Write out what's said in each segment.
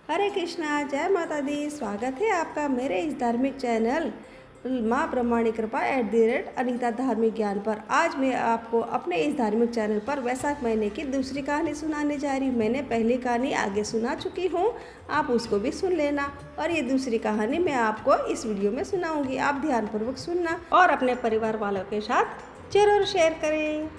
हरे कृष्णा, जय माता दी। स्वागत है आपका मेरे इस धार्मिक चैनल माँ ब्रह्मांडी कृपा @अनीता धार्मिक ज्ञान पर। आज मैं आपको अपने इस धार्मिक चैनल पर वैशाख महीने की दूसरी कहानी सुनाने जा रही हूँ। मैंने पहली कहानी आगे सुना चुकी हूँ, आप उसको भी सुन लेना। और ये दूसरी कहानी मैं आपको इस वीडियो में सुनाऊंगी, आप ध्यानपूर्वक सुनना और अपने परिवार वालों के साथ जरूर शेयर करें।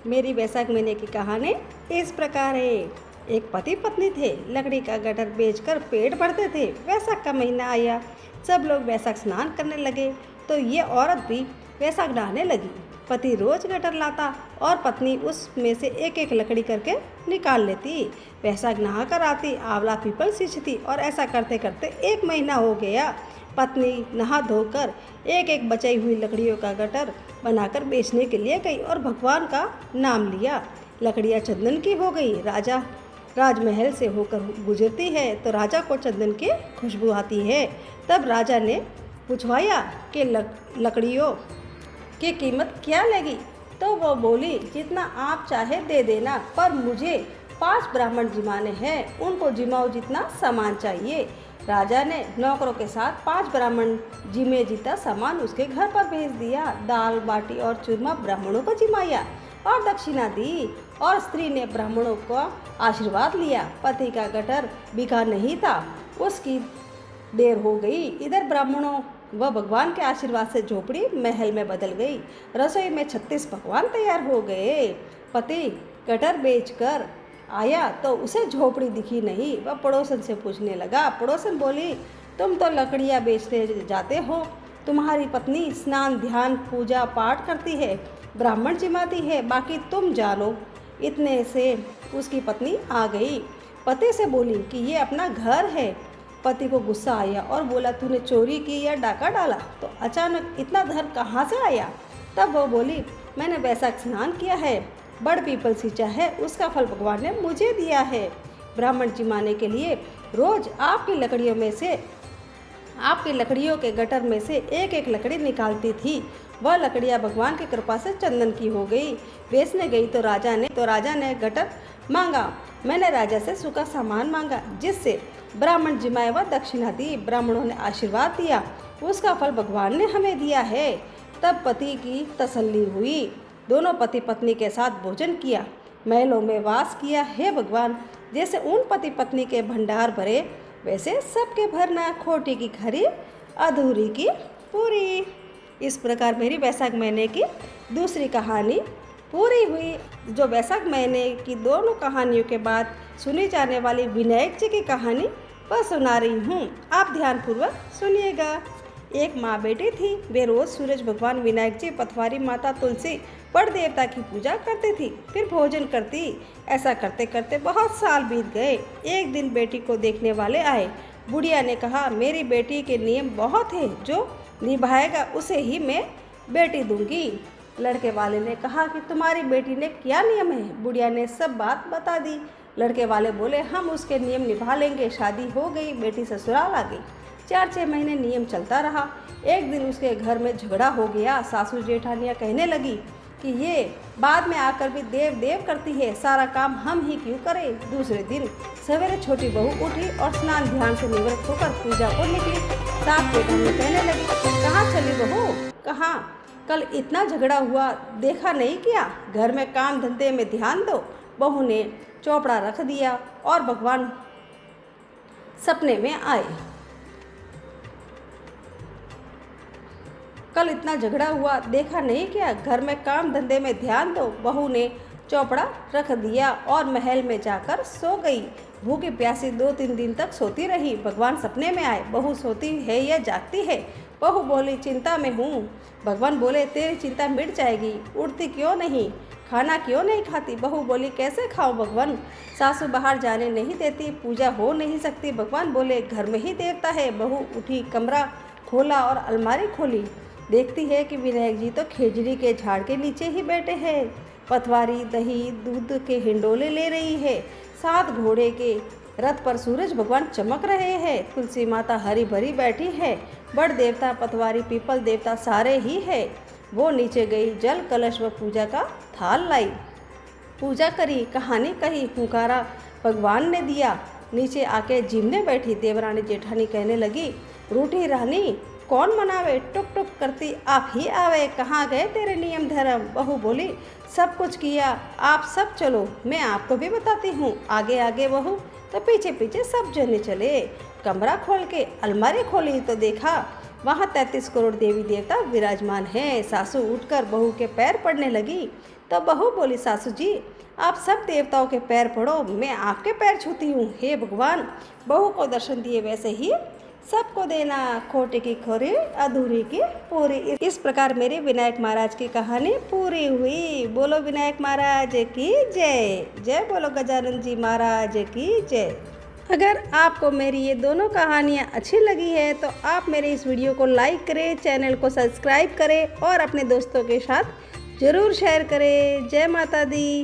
मेरी वैशाख महीने की कहानी इस प्रकार है। एक पति पत्नी थे, लकड़ी का गटर बेचकर पेट भरते थे। वैशाख का महीना आया, सब लोग वैशाख स्नान करने लगे तो ये औरत भी वैशाख नहाने लगी। पति रोज गटर लाता और पत्नी उसमें से एक एक लकड़ी करके निकाल लेती। वैशाख नहा कर आती, आंवला पीपल सींचती और ऐसा करते करते 1 महीना हो गया। पत्नी नहा धोकर एक एक बचाई हुई लकड़ियों का गटर बनाकर बेचने के लिए गई और भगवान का नाम लिया। लकड़ियाँ चंदन की हो गई। राजा राजमहल से होकर गुजरती है तो राजा को चंदन की खुशबू आती है। तब राजा ने पूछवाया कि लकड़ियों की कीमत क्या लेगी। तो वो बोली, जितना आप चाहे दे देना, पर मुझे 5 ब्राह्मण जिमाने हैं, उनको जिमाओ जितना सामान चाहिए। राजा ने नौकरों के साथ 5 ब्राह्मण जिमे जितना सामान उसके घर पर भेज दिया। दाल बाटी और चूरमा ब्राह्मणों को जिमाया और दक्षिणा दी और स्त्री ने ब्राह्मणों का आशीर्वाद लिया। पति का गटर बिका नहीं था, उसकी देर हो गई। इधर ब्राह्मणों व भगवान के आशीर्वाद से झोपड़ी महल में बदल गई। रसोई में 36 पकवान तैयार हो गए। पति गटर बेचकर आया तो उसे झोपड़ी दिखी नहीं। वह पड़ोसन से पूछने लगा। पड़ोसन बोली, तुम तो लकड़ियाँ बेचते जाते हो, तुम्हारी पत्नी स्नान ध्यान पूजा पाठ करती है, ब्राह्मण जिमाती है, बाकी तुम जानो। इतने से उसकी पत्नी आ गई। पति से बोली कि ये अपना घर है। पति को गुस्सा आया और बोला, तूने चोरी की या डाका डाला? तो अचानक इतना धन कहाँ से आया? तब वो बोली, मैंने वैशाख स्नान किया है, बड़ पीपल सींचा है, उसका फल भगवान ने मुझे दिया है। ब्राह्मण जिमाने के लिए रोज आपकी लकड़ियों के गटर में से एक एक लकड़ी निकालती थी। वह लकड़ियाँ भगवान की कृपा से चंदन की हो गई। बेचने गई तो राजा ने गटर मांगा। मैंने राजा से सूखा सामान मांगा, जिससे ब्राह्मण जिमाए व दक्षिणा दी। ब्राह्मणों ने आशीर्वाद दिया, उसका फल भगवान ने हमें दिया है। तब पति की तसल्ली हुई। दोनों पति पत्नी के साथ भोजन किया, महलों में वास किया। हे भगवान, जैसे उन पति पत्नी के भंडार भरे, वैसे सबके भरना। खोटी की खरी, अधूरी की पूरी। इस प्रकार मेरी वैशाख महीने की दूसरी कहानी पूरी हुई। जो वैशाख महीने की दोनों कहानियों के बाद सुनी जाने वाली विनायक जी की कहानी पर सुना रही हूँ, आप ध्यानपूर्वक सुनिएगा। एक माँ बेटी थी। वे रोज सूरज भगवान, विनायक जी, पथवारी माता, तुलसी, बड़ देवता की पूजा करती थी, फिर भोजन करती। ऐसा करते करते बहुत साल बीत गए। एक दिन बेटी को देखने वाले आए। बुढ़िया ने कहा, मेरी बेटी के नियम बहुत है, जो निभाएगा उसे ही मैं बेटी दूंगी। लड़के वाले ने कहा कि तुम्हारी बेटी ने क्या नियम है? बुढ़िया ने सब बात बता दी। लड़के वाले बोले, हम उसके नियम निभा लेंगे। शादी हो गई, बेटी ससुराल आ गई। 4-6 महीने नियम चलता रहा। एक दिन उसके घर में झगड़ा हो गया। सासू जेठानियाँ कहने लगी कि ये बाद में आकर भी देव देव करती है, सारा काम हम ही क्यों करें। दूसरे दिन सवेरे छोटी बहू उठी और स्नान ध्यान से निवृत्त होकर पूजा को निकली। सास जेठानी कहने लगी, कहाँ चली बहू? कहाँ? कल इतना झगड़ा हुआ, देखा नहीं क्या? घर में काम धंधे में ध्यान दो। बहू ने चौपड़ा रख दिया और भगवान सपने में आए। कल इतना झगड़ा हुआ, देखा नहीं क्या? घर में काम धंधे में ध्यान दो। बहू ने चौपड़ा रख दिया और महल में जाकर सो गई। भूखी प्यासी 2-3 दिन तक सोती रही। भगवान सपने में आए। बहू सोती है या जागती है? बहू बोली, चिंता में हूँ। भगवान बोले, तेरी चिंता मिट जाएगी, उठती क्यों नहीं? खाना क्यों नहीं खाती? बहू बोली, कैसे खाऊं भगवान? सासू बाहर जाने नहीं देती, पूजा हो नहीं सकती। भगवान बोले, घर में ही देवता है। बहू उठी, कमरा खोला और अलमारी खोली। देखती है कि विनायक जी तो खेजड़ी के झाड़ के नीचे ही बैठे हैं। पथवारी दही दूध के हिंडोले ले रही है। 7 घोड़े के रथ पर सूरज भगवान चमक रहे हैं। तुलसी माता हरी भरी बैठी है। बड़ देवता, पतवारी, पीपल देवता सारे ही है। वो नीचे गई, जल कलश व पूजा का थाल लाई, पूजा करी, कहानी कही, हुंकारा भगवान ने दिया। नीचे आके जिमने बैठी देवरानी जेठानी कहने लगी, रूठी रानी कौन मनावे, टुक टुक करती आप ही आवे, कहाँ गए तेरे नियम धर्म। बहू बोली, सब कुछ किया, आप सब चलो, मैं आपको भी बताती हूँ। आगे आगे बहू तो पीछे पीछे सब जने चले। कमरा खोल के अलमारी खोली तो देखा वहाँ 33 करोड़ देवी देवता विराजमान हैं। सासू उठकर बहू के पैर पड़ने लगी तो बहू बोली, सासू जी आप सब देवताओं के पैर पड़ो, मैं आपके पैर छूती हूँ। हे भगवान, बहू को दर्शन दिए वैसे ही सबको देना, खोटे की खोरी अधूरी की पूरी। इस प्रकार मेरे विनायक महाराज की कहानी पूरी हुई। बोलो विनायक महाराज की जय। जय बोलो गजानन जी महाराज की जय। अगर आपको मेरी ये दोनों कहानियाँ अच्छी लगी है तो आप मेरे इस वीडियो को लाइक करें, चैनल को सब्सक्राइब करें और अपने दोस्तों के साथ ज़रूर शेयर करें। जय माता दी।